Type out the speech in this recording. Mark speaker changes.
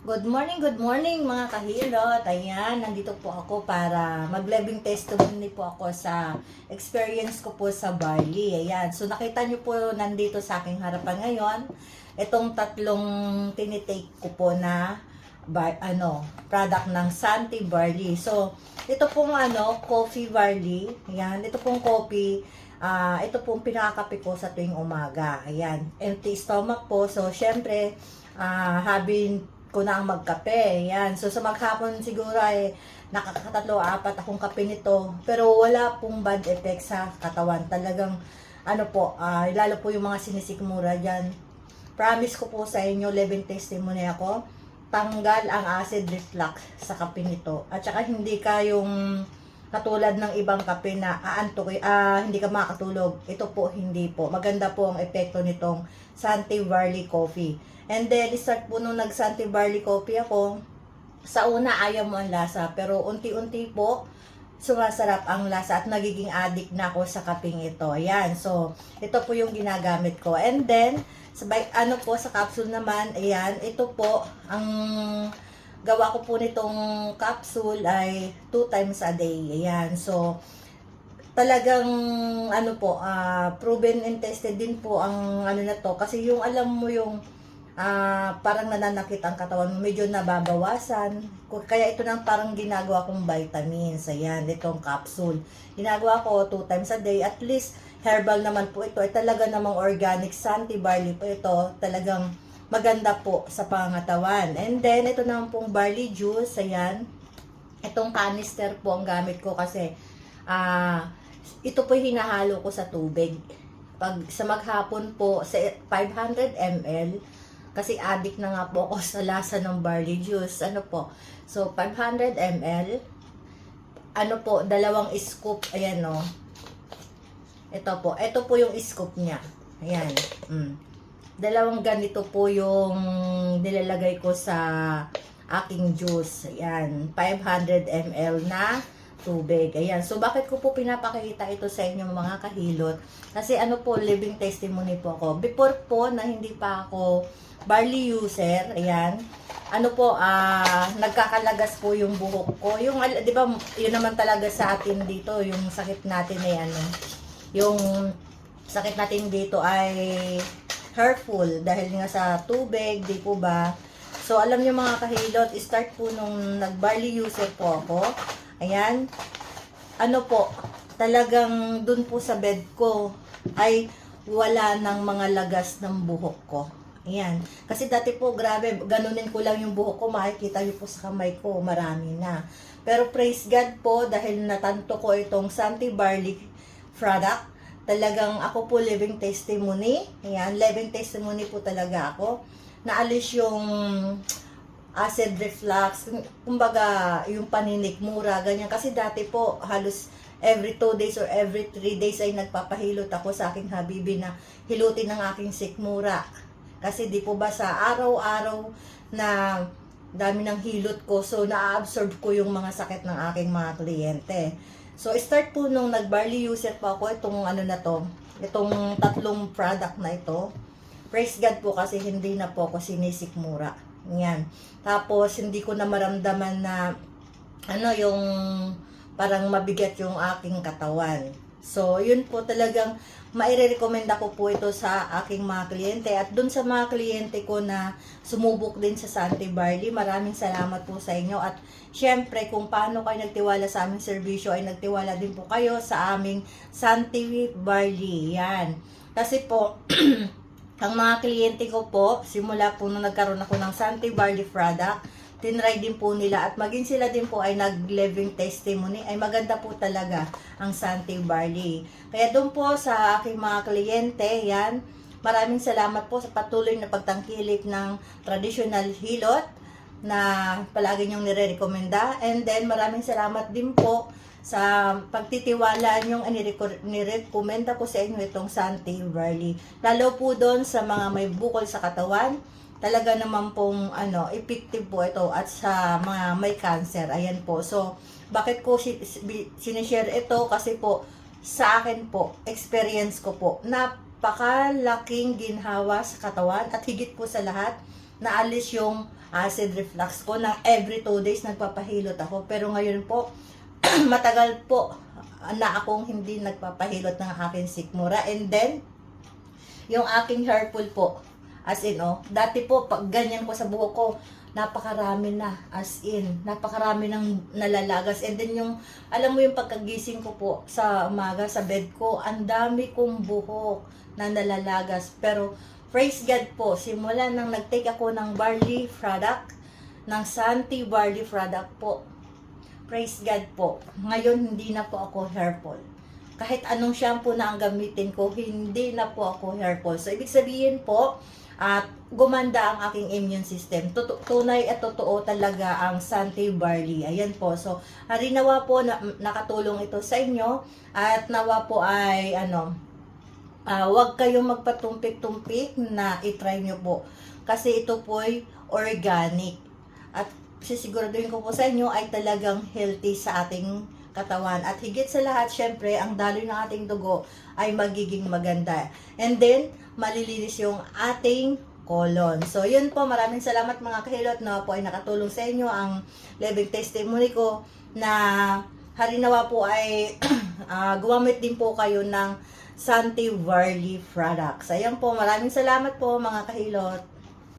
Speaker 1: Good morning mga kahilot. Ayan, nandito po ako para mag-living testimony po ako sa experience ko po sa barley. Ayan, so nakita nyo po nandito sa aking harapan ngayon, itong tatlong tinitake ko po na product ng Santi Barley. So, ito pong coffee barley. Ayan, ito pong coffee. Ito pong pinakakape ko sa tuwing umaga. Ayan, empty stomach po. So, syempre, habing ko na ang magkape. Yan. So, sa maghapon siguro ay nakakatatlo, apat akong kape nito. Pero wala pong bad effect sa katawan. Talagang, lalo po yung mga sinisikmura dyan. Promise ko po sa inyo, living testimony ako, tanggal ang acid reflux sa kape nito. At saka hindi ka yung katulad ng ibang kape na hindi ka makatulog. Ito po, hindi po. Maganda po ang epekto nitong Santi Barley Coffee. And then, start po nung nag-Santi Barley Coffee ako, sa una ayaw mo ang lasa, pero unti-unti po, sumasarap ang lasa at nagiging addict na ako sa kaping ito. Ayan, so, ito po yung ginagamit ko. And then, sa capsule naman, ayan, ito po, ang gawa ko po nitong capsule ay 2 times a day. Ayan, so, talagang proven and tested din po ang na to, kasi yung alam mo yung parang nananakit ang katawan mo, medyo nababawasan. Kaya ito nang parang ginagawa kong vitamins. Ayan, itong capsule. Ginagawa ko 2 times a day. At least, herbal naman po ito. Ay talaga namang organic Santi Barley po ito. Talagang maganda po sa pangatawan. And then, ito naman pong barley juice. Ayan. Itong canister po ang gamit ko kasi ito po hinahalo ko sa tubig. Pag sa maghapon po, sa 500 ml, kasi addict na nga po ako sa lasa ng barley juice. So, 500 ml. 2 scoop. Ayan, no. Ito po yung scoop niya. Ayan. 2 ganito po yung nilalagay ko sa aking juice. Ayan. 500 ml na tubig. Ayan. So, bakit ko po pinapakita ito sa inyo mga kahilot? Kasi living testimony po ako. Before po na hindi pa ako barley user, ayan, nagkakalagas po yung buhok ko. Yung, di ba, yun naman talaga sa atin dito, yung sakit natin ay yung sakit natin dito ay hurtful dahil nga sa tubig, di po ba? So, alam niyo mga kahilot, start po nung nag-barley user po ako. Ayan, talagang dun po sa bed ko ay wala ng mga lagas ng buhok ko. Ayan. Kasi dati po, grabe, ganunin ko lang yung buhok ko, makikita niyo po sa kamay ko, marami na. Pero praise God po, dahil natanto ko itong Santi Barley product, talagang ako po living testimony. Ayan, living testimony po talaga ako. Naalis yung acid reflux, kumbaga yung paninikmura, ganyan. Kasi dati po, halos every 2 days or every 3 days ay nagpapahilot ako sa aking habibi na hilutin ng aking sikmura. Kasi di po ba sa araw-araw na dami ng hilot ko, so na-absorb ko yung mga sakit ng aking mga kliyente. So, start po nung nag-barley user po ako, itong 3 product na ito. Praise God po kasi hindi na po ako sinisikmura. Yan. Tapos, hindi ko na maramdaman na, yung parang mabigat yung aking katawan. So, yun po talagang maire-recommend ako po ito sa aking mga kliyente. At dun sa mga kliyente ko na sumubok din sa Santi Barley, maraming salamat po sa inyo. At syempre, kung paano kayo nagtiwala sa aming serbisyo, ay nagtiwala din po kayo sa aming Santi Barley. Yan. Kasi po, ang mga kliyente ko po, simula po nung nagkaroon ako ng Santi Barley product, tinry din po nila at maging sila din po ay nag-living testimony, ay maganda po talaga ang Santi Barley. Kaya doon po sa aking mga kliyente, yan, maraming salamat po sa patuloy na pagtangkilik ng traditional hilot na palagi niyong nire-rekomenda. And then maraming salamat din po sa pagtitiwala niyong nirekomenda ko sa inyo itong Santi Barley. Lalo po doon sa mga may bukol sa katawan, talaga naman pong effective po ito, at sa mga may cancer. Ayan po. So, bakit ko sinishare ito? Kasi po, sa akin po, experience ko po, napakalaking ginhawa sa katawan at higit po sa lahat, naalis yung acid reflux ko na every 2 days nagpapahilot ako. Pero ngayon po, matagal po na akong hindi nagpapahilot ng aking sikmura. And then, yung aking hair pull po, as in, dati po, pag ganyan ko sa buhok ko, napakarami na, as in, napakarami ng nalalagas. And then yung, alam mo yung pagkagising ko po sa umaga, sa bed ko, ang dami kong buhok na nalalagas. Pero, praise God po, simula nang nag-take ako ng barley product, ng Santi barley product po, praise God po, ngayon hindi na po ako hair fall. Kahit anong shampoo na ang gamitin ko, hindi na po ako hair fall. So, ibig sabihin po, at gumanda ang aking immune system. Tunay at totoo talaga ang Santi Barley. Ayan po. So, nawa po na nakatulong ito sa inyo at nawa po ay wag kayong magpatumpik-tumpik na itry nyo po. Kasi ito po ay organic. At sisiguraduhin ko po sa inyo ay talagang healthy sa ating katawan. At higit sa lahat, syempre, ang daloy ng ating dugo ay magiging maganda. And then, malilinis yung ating colon. So, yun po. Maraming salamat mga kahilot na po ay nakatulong sa inyo ang living testimony ko na harinawa po ay gumamit din po kayo ng Santi Barley products. Ayan po. Maraming salamat po mga kahilot.